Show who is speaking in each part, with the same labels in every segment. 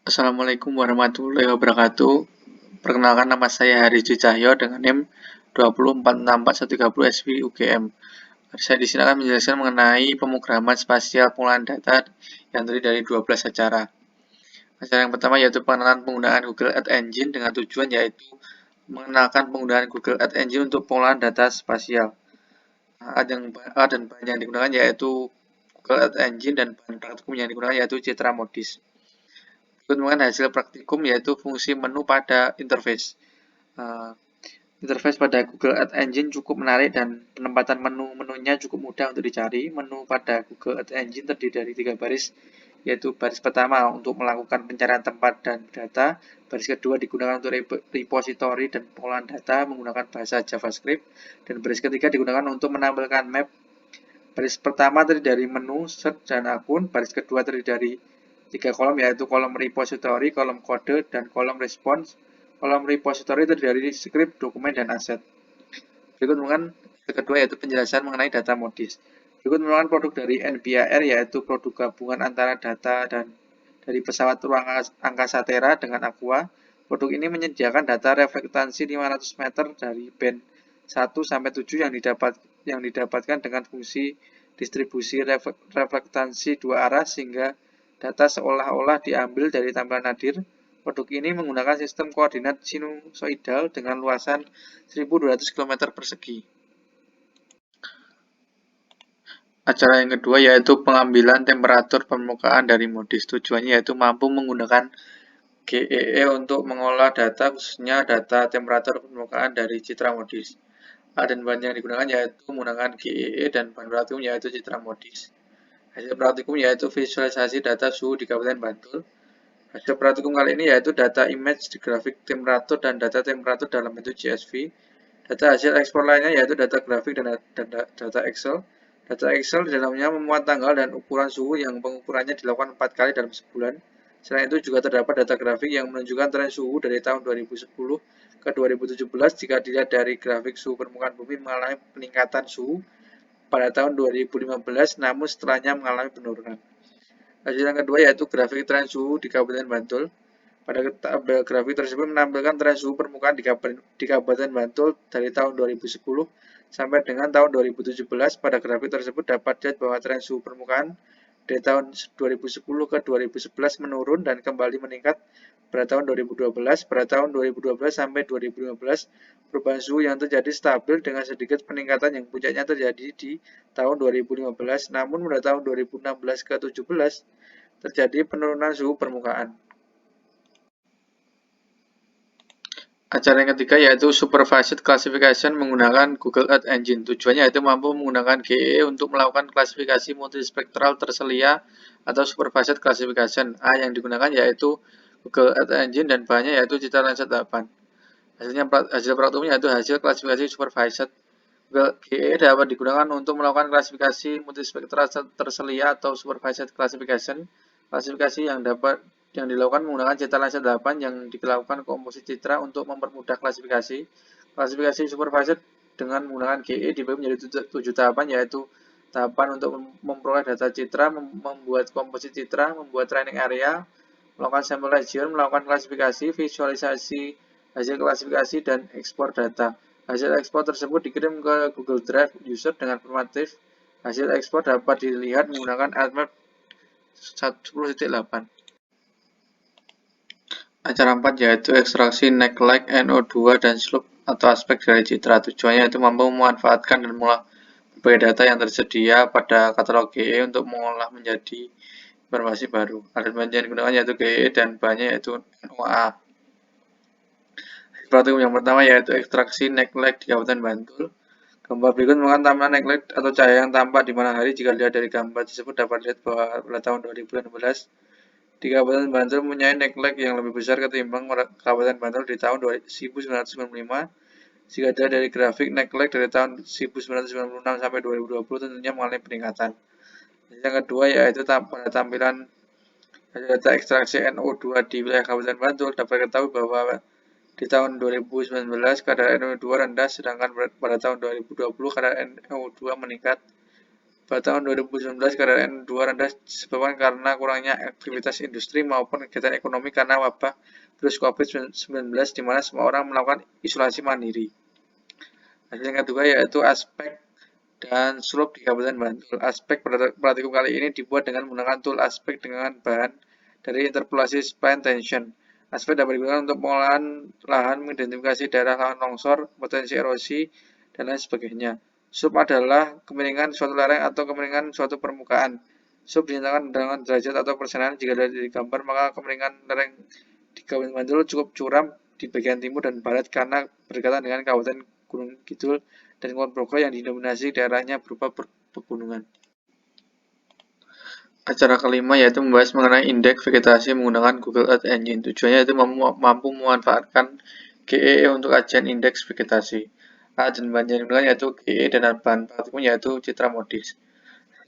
Speaker 1: Assalamualaikum warahmatullahi wabarakatuh. Perkenalkan, nama saya Haryadi Cahyo dengan NIM 2046413 SV UGM. Saya di sini akan menjelaskan mengenai pemrograman spasial pengolahan data yang terdiri dari 12 acara. Acara yang pertama yaitu pengenalan penggunaan Google Ads Engine dengan tujuan yaitu mengenalkan penggunaan Google Ads Engine untuk pengolahan data spasial. A dan bahan yang digunakan yaitu Google Ads Engine, dan bahan praktikum yang digunakan yaitu Citra Modis. Kemudian hasil praktikum yaitu fungsi menu pada interface. Interface pada Google Ads Engine cukup menarik dan penempatan menu-menunya cukup mudah untuk dicari. Menu pada Google Ads Engine terdiri dari 3 baris, yaitu baris pertama untuk melakukan pencarian tempat dan data, baris kedua digunakan untuk repository dan pengolahan data menggunakan bahasa JavaScript, dan baris ketiga digunakan untuk menampilkan map. Baris pertama terdiri dari menu, search, dan akun. Baris kedua terdiri dari 3 kolom, yaitu kolom repository, kolom kode, dan kolom response. Kolom repository terdiri dari script, dokumen, dan aset. Berikut merupakan yang kedua yaitu penjelasan mengenai data modis. Berikut merupakan produk dari NBAR, yaitu produk gabungan antara data dan dari pesawat ruang angkasa Terra dengan Aqua. Produk ini menyediakan data reflektansi 500 meter dari band 1 sampai 7 yang didapatkan dengan fungsi distribusi reflektansi dua arah, sehingga data seolah-olah diambil dari tampilan nadir. Produk ini menggunakan sistem koordinat sinusoidal dengan luasan 1.200 km persegi. Acara yang kedua yaitu pengambilan temperatur permukaan dari modis. Tujuannya yaitu mampu menggunakan GEE untuk mengolah data, khususnya data temperatur permukaan dari Citra Modis. Dan bahan yang digunakan yaitu menggunakan GEE, dan bahan praktikum yaitu Citra Modis. Hasil praktikum yaitu visualisasi data suhu di Kabupaten Bantul. Hasil praktikum kali ini yaitu data image di grafik temperatur dan data temperatur dalam bentuk CSV. Data hasil ekspor lainnya yaitu data grafik dan data Excel. Data Excel di dalamnya memuat tanggal dan ukuran suhu yang pengukurannya dilakukan 4 kali dalam sebulan. Selain itu juga terdapat data grafik yang menunjukkan tren suhu dari tahun 2010 ke 2017 jika dilihat dari grafik suhu permukaan bumi mengalami peningkatan suhu pada tahun 2015, namun setelahnya mengalami penurunan. Hasil yang kedua yaitu grafik tren suhu di Kabupaten Bantul. Pada tabel grafik tersebut menampilkan tren suhu permukaan di Kabupaten Bantul dari tahun 2010 sampai dengan tahun 2017. Pada grafik tersebut dapat dilihat bahwa tren suhu permukaan dari tahun 2010 ke 2011 menurun dan kembali meningkat pada tahun 2012. Pada tahun 2012 sampai 2015, perubahan suhu yang terjadi stabil dengan sedikit peningkatan yang puncaknya terjadi di tahun 2015. Namun pada tahun 2016 ke 2017 terjadi penurunan suhu permukaan. Acara yang ketiga yaitu Supervised Classification menggunakan Google Ads Engine. Tujuannya yaitu mampu menggunakan GEE untuk melakukan klasifikasi multispektral terselia atau Supervised Classification. A yang digunakan yaitu Google Ads Engine, dan bahannya yaitu Citra Landsat 8. Hasil praktikumnya yaitu hasil klasifikasi Supervised. GEE dapat digunakan untuk melakukan klasifikasi multispektral terselia atau Supervised Classification. Klasifikasi yang dilakukan menggunakan Citra Landsat 8 yang dilakukan komposit citra untuk mempermudah klasifikasi. Klasifikasi supervised dengan menggunakan GE dibagi menjadi 7 tahapan, yaitu tahapan untuk memperoleh data citra, membuat komposit citra, membuat training area, melakukan sampel region, melakukan klasifikasi, visualisasi hasil klasifikasi, dan ekspor data. Hasil ekspor tersebut dikirim ke Google Drive user dengan formatif. Hasil ekspor dapat dilihat menggunakan Altmap 10.8. Acara 4 yaitu ekstraksi neglect, NO2, dan slope atau aspek dari citra. Tujuannya yaitu mampu memanfaatkan dan mengolah berbagai data yang tersedia pada katalog GE untuk mengolah menjadi informasi baru. Alat bahan yang digunakan yaitu GE dan bahannya yaitu NOA. Praktikum yang pertama yaitu ekstraksi neglect di Kabupaten Bantul. Gambar berikut merupakan tampilan neglect atau cahaya yang tampak di malam hari. Jika dilihat dari gambar tersebut dapat dilihat bahwa pada tahun 2016 di Kabupaten Bantul mempunyai neglect yang lebih besar ketimbang Kabupaten Bantul di tahun 1995. Jika dilihat dari grafik, neglect dari tahun 1996 sampai 2020 tentunya mengalami peningkatan. Yang kedua yaitu pada tampilan data ekstraksi NO2 di wilayah Kabupaten Bantul, dapat diketahui bahwa di tahun 2019 kadar NO2 rendah, sedangkan pada tahun 2020 kadar NO2 meningkat tahun 2019 KDRN 2 rendah disebabkan karena kurangnya aktivitas industri maupun kegiatan ekonomi karena wabah virus COVID-19 di mana semua orang melakukan isolasi mandiri. Hasil yang kedua yaitu aspek dan slope di Kabupaten Bantul. Aspek praktikum kali ini dibuat dengan menggunakan tool aspek dengan bahan dari interpolasi spline tension. Aspek dapat digunakan untuk pengolahan lahan, mengidentifikasi daerah lahan longsor, potensi erosi, dan lain sebagainya. Slope adalah kemiringan suatu lereng atau kemiringan suatu permukaan. Slope dinyatakan dengan derajat atau persenan. Jika dari gambar, maka kemiringan lereng di Kabupaten Bantul cukup curam di bagian timur dan barat karena berdekatan dengan Kabupaten Gunung Kidul dan Kulon Progo yang didominasi daerahnya berupa pegunungan. Acara kelima yaitu membahas mengenai indeks vegetasi menggunakan Google Earth Engine. Tujuannya itu mampu memanfaatkan GEE untuk kajian indeks vegetasi. Alat dan bahan yang digunakan yaitu GEE dan bahan praktikum yaitu Citra Modis.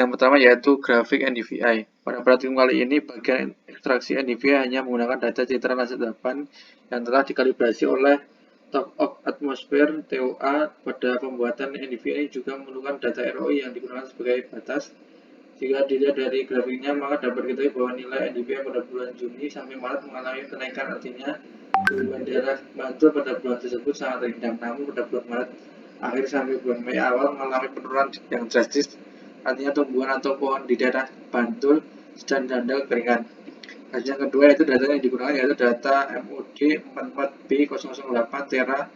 Speaker 1: Yang pertama yaitu grafik NDVI. Pada praktikum kali ini bagian ekstraksi NDVI hanya menggunakan data citra nasib 8 yang telah dikalibrasi oleh Talk of Atmosphere TOA. Pada pembuatan NDVI juga menggunakan data ROI yang digunakan sebagai batas. Jika dilihat dari grafiknya, maka dapat diketahui bahwa nilai NDVI pada bulan Juni sampai Maret mengalami kenaikan, artinya tumbuhan daerah Bantul pada bulan tersebut sangat rendah. Namun pada bulan Maret akhir sampai bulan Mei awal mengalami penurunan yang drastis, artinya tumbuhan atau pohon di daerah Bantul sedang dilanda kekeringan. Hasil yang kedua yaitu data yang digunakan yaitu data MOD 44B008 Tera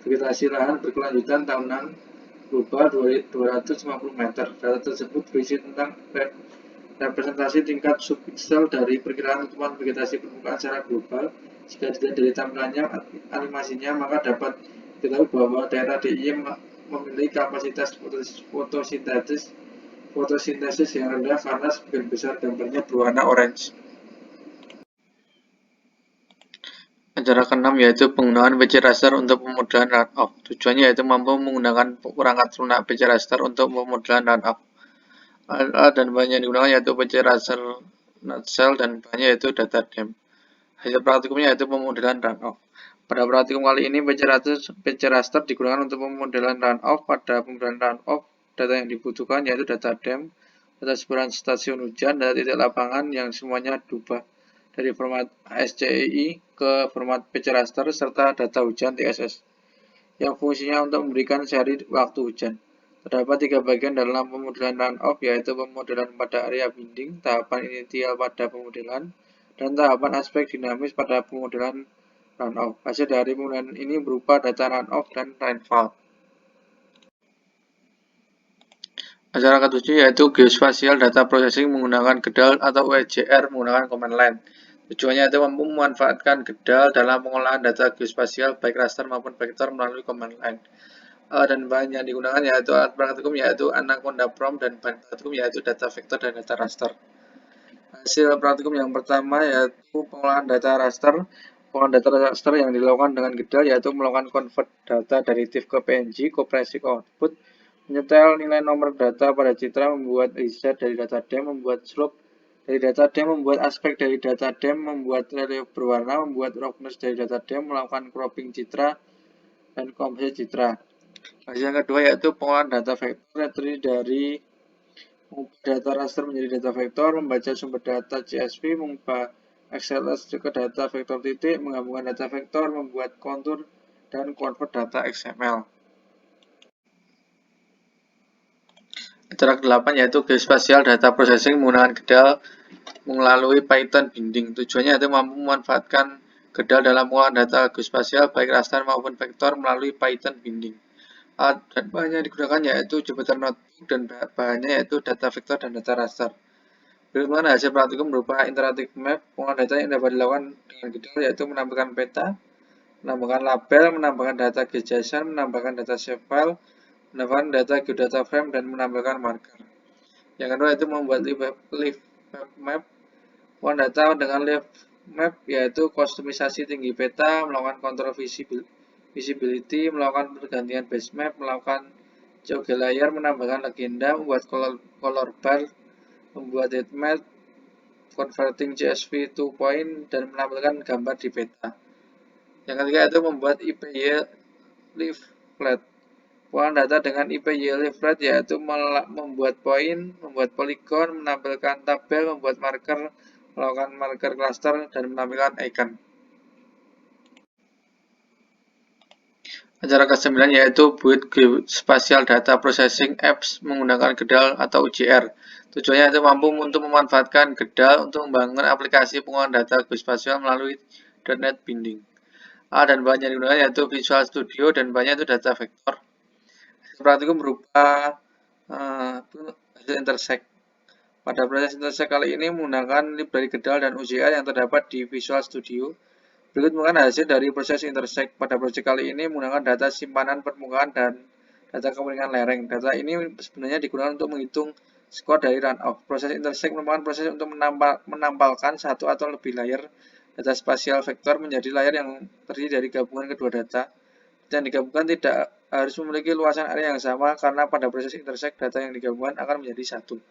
Speaker 1: vegetasi lahan berkelanjutan tahunan global 250 meter. Data tersebut berisi tentang representasi tingkat subpixel dari perkiraan ketemuan vegetasi permukaan secara global. Jika dilihat dari tampilannya animasinya, maka dapat diketahui bahwa daerah DIY memiliki kapasitas fotosintesis yang rendah karena sebagian besar gambarnya berwarna orange. Acara ke-6 yaitu penggunaan PC raster untuk pemodelan runoff. Tujuannya yaitu mampu menggunakan perangkat lunak PC raster untuk pemodelan runoff. Alat dan bahan yang digunakan yaitu PC raster nutshell dan bahannya yaitu data dam. Hasil praktikumnya yaitu pemodelan runoff. Pada praktikum kali ini PC raster digunakan untuk pemodelan runoff. Pada pemodelan runoff, data yang dibutuhkan yaitu data dam, data sebaran stasiun hujan, data titik lapangan yang semuanya diubah dari format ASCII ke format PC raster serta data hujan TSS yang fungsinya untuk memberikan seri waktu hujan. Terdapat 3 bagian dalam pemodelan runoff, yaitu pemodelan pada area binding, tahapan inisial pada pemodelan, dan tahapan aspek dinamis pada pemodelan runoff. Hasil dari pemodelan ini berupa data runoff dan rainfall. Acara ke-7 yaitu Geospatial Data Processing menggunakan GEDAL atau WGR menggunakan command line. Tujuannya itu mampu memanfaatkan GEDAL dalam pengolahan data geospasial baik raster maupun vektor melalui command line. Dan bahan yang digunakan yaitu alat praktikum yaitu Anaconda Prom dan bahan praktikum yaitu data vektor dan data raster. Hasil praktikum yang pertama yaitu pengolahan data raster. Pengolahan data raster yang dilakukan dengan GEDAL yaitu melakukan convert data dari TIFF ke PNG, compressing output, menyetel nilai nomor data pada citra, membuat riset dari data dam, membuat slope dari data dam, membuat aspek dari data dam, membuat relief berwarna, membuat roughness dari data dam, melakukan cropping citra, dan komposisi citra. Hasil yang kedua yaitu pengolahan data vektor yang terdiri dari mengubah data raster menjadi data vektor, membaca sumber data CSV, mengubah XLS ke data vektor titik, menggabungkan data vektor, membuat kontur, dan convert data XML. Acara ke-8 yaitu Geospatial Data Processing menggunakan GEDAL melalui Python binding. Tujuannya itu mampu memanfaatkan GEDAL dalam pengolahan data geospasial baik raster maupun vektor melalui Python binding. Alat dan bahannya digunakan yaitu Jupyter Notebook dan bahannya yaitu data vektor dan data raster. Berikut mana hasil praktikum berupa interactive map. Pengolahan data yang dapat dilakukan dengan GEDAL yaitu menambahkan peta, menambahkan label, menambahkan data GJSON, menambahkan data shapefile, menambahkan data geodata frame, dan menambahkan marker. Yang kedua itu membuat live map. Pengolahan data dengan live map yaitu kustomisasi tinggi peta, melakukan control visibility, melakukan pergantian base map, melakukan jog layer, menambahkan legenda, membuat color bar, membuat heatmap, converting CSV to point, dan menampilkan gambar di peta. Yang ketiga itu membuat IPY leaflet. Pengolahan data dengan IPY-LIFRAT yaitu membuat poin, membuat poligon, menampilkan tabel, membuat marker, melakukan marker cluster, dan menampilkan icon. Acara ke-9 yaitu build Geospatial Data Processing Apps menggunakan GEDAL atau UJR. Tujuannya itu mampu untuk memanfaatkan GEDAL untuk membangun aplikasi pengolahan data geospasial melalui .NET Binding. A dan bahan yang digunakan yaitu Visual Studio dan bahannya itu data vektor. Praktikum berupa hasil intersect. Pada proses intersect kali ini menggunakan library GEDAL dan UJR yang terdapat di Visual Studio. Berikut merupakan hasil dari proses intersect. Pada proyek kali ini menggunakan data simpanan permukaan dan data kemiringan lereng. Data ini sebenarnya digunakan untuk menghitung skor dari runoff. Proses intersect merupakan proses untuk menampalkan satu atau lebih layer data spasial vektor menjadi layer yang terdiri dari gabungan kedua data. Data yang digabungkan tidak harus memiliki luasan area yang sama karena pada proses intersect data yang digabungkan akan menjadi satu.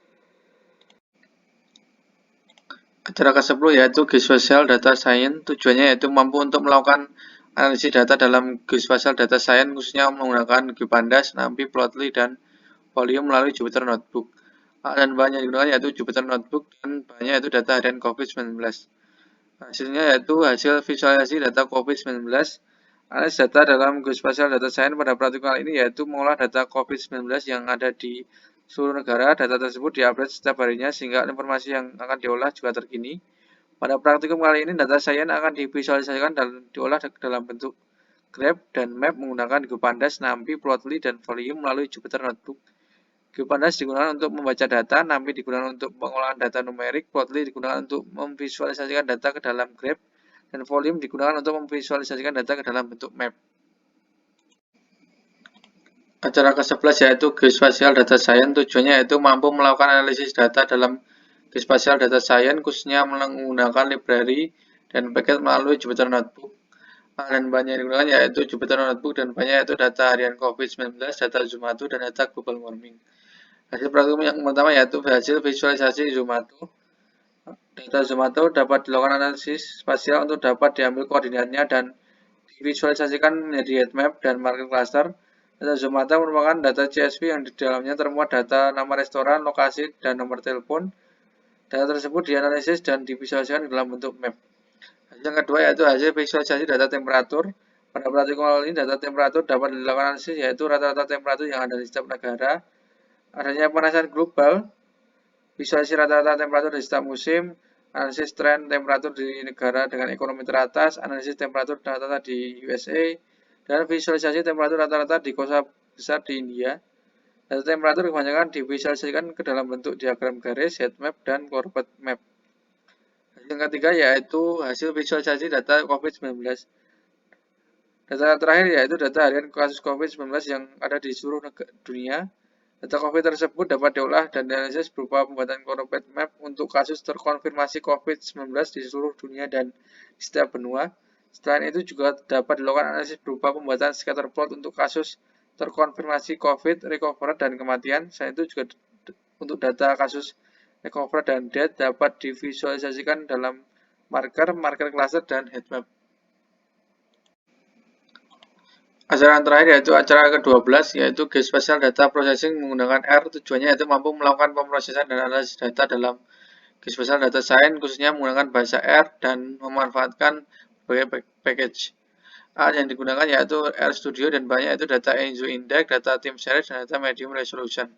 Speaker 1: Acara ke-10 yaitu Geospatial Data Science. Tujuannya yaitu mampu untuk melakukan analisis data dalam Geospatial Data Science khususnya menggunakan GeoPandas, NumPy, Plotly, dan Volume melalui Jupyter Notebook. Dan bahan yang digunakan yaitu Jupyter Notebook dan bahannya yaitu data harian COVID-19. Hasilnya yaitu hasil visualisasi data COVID-19. Analisis data dalam Geospatial Data Science pada praktikum kali ini yaitu mengolah data COVID-19 yang ada di seluruh negara. Data tersebut diupdate setiap harinya sehingga informasi yang akan diolah juga terkini. Pada praktikum kali ini data science akan divisualisasikan dan diolah dalam bentuk graph dan map menggunakan GeoPandas, NumPy, Plotly, dan Volume melalui Jupyter Notebook. GeoPandas digunakan untuk membaca data, NumPy digunakan untuk pengolahan data numerik, Plotly digunakan untuk memvisualisasikan data ke dalam graph, dan Volume digunakan untuk memvisualisasikan data ke dalam bentuk map. Acara ke-11 yaitu Geospatial Data Science. Tujuannya yaitu mampu melakukan analisis data dalam Geospatial Data Science khususnya menggunakan library dan paket melalui Jupyter Notebook. Dan bahan yang digunakan yaitu Jupyter Notebook dan bahannya yaitu data harian COVID-19, data Zomato, dan data global warming. Hasil praktikum yang pertama yaitu hasil visualisasi Zomato. Data Zomato dapat dilakukan analisis spasial untuk dapat diambil koordinatnya dan divisualisasikan menjadi heat map dan market cluster. Data Zomato merupakan data CSV yang di dalamnya termuat data nama restoran, lokasi, dan nomor telepon. Data tersebut dianalisis dan divisualisasikan dalam bentuk map. Hasil yang kedua yaitu hasil visualisasi data temperatur. Pada praktikum kali ini data temperatur dapat dilakukan analisis yaitu rata-rata temperatur yang ada di setiap negara. Adanya pemanasan global, visualisasi rata-rata temperatur di setiap musim, analisis tren temperatur di negara dengan ekonomi teratas, analisis temperatur rata-rata di USA, dan visualisasi temperatur rata-rata di kota besar di India. Data temperatur kebanyakan divisualisasikan ke dalam bentuk diagram garis, heat map, dan corbett map. Hasil yang ketiga yaitu hasil visualisasi data COVID-19. Data terakhir yaitu data harian kasus COVID-19 yang ada di seluruh dunia. Data COVID tersebut dapat diolah dan dianalisis berupa pembuatan corbett map untuk kasus terkonfirmasi COVID-19 di seluruh dunia dan di setiap benua. Selain itu juga dapat dilakukan analisis berupa pembuatan scatter plot untuk kasus terkonfirmasi COVID, recovered, dan kematian. Selain itu juga untuk data kasus recovered dan death dapat divisualisasikan dalam marker cluster, dan heat map. Acara yang terakhir yaitu acara ke-12 yaitu Geospatial Data Processing menggunakan R. Tujuannya yaitu mampu melakukan pemrosesan dan analisis data dalam Geospatial Data Science khususnya menggunakan bahasa R dan memanfaatkan berbagai package. A yang digunakan yaitu RStudio dan banyak yaitu data ENZO Index, data Team Series, dan data Medium Resolution.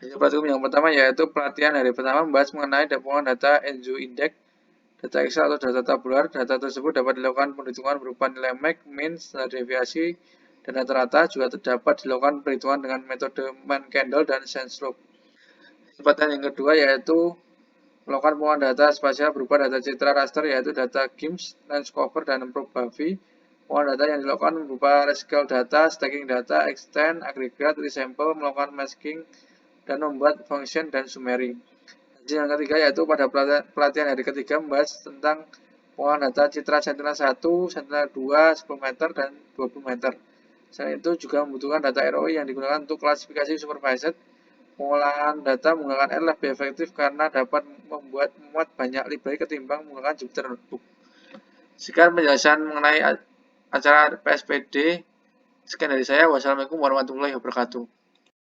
Speaker 1: Hasil praktikum yang pertama yaitu pelatihan hari pertama membahas mengenai pengolahan data ENZO Index, data Excel atau data tabular. Data tersebut dapat dilakukan perhitungan berupa nilai MAC, mean, standar deviasi, dan rata-rata juga dapat dilakukan perhitungan dengan metode Mann-Kendall dan Senslope. Pelatihan yang kedua yaitu melakukan pengolahan data spasial berupa data citra raster yaitu data GIMS, lens cover, dan probability. Pengolahan data yang dilakukan berupa rescale data, stacking data, extend, aggregate, resample, melakukan masking, dan membuat function dan summary. Hasil yang ketiga yaitu pada pelatihan hari ketiga membahas tentang pengolahan data citra Sentinel-1, Sentinel-2, 10 meter, dan 20 meter. Selain itu juga membutuhkan data ROI yang digunakan untuk klasifikasi supervised. Pengolahan data menggunakan R lebih efektif karena dapat memuat banyak library ketimbang menggunakan Jupyter Notebook. Sekian penjelasan mengenai acara PSPD Sekian dari saya. Wassalamualaikum warahmatullahi wabarakatuh.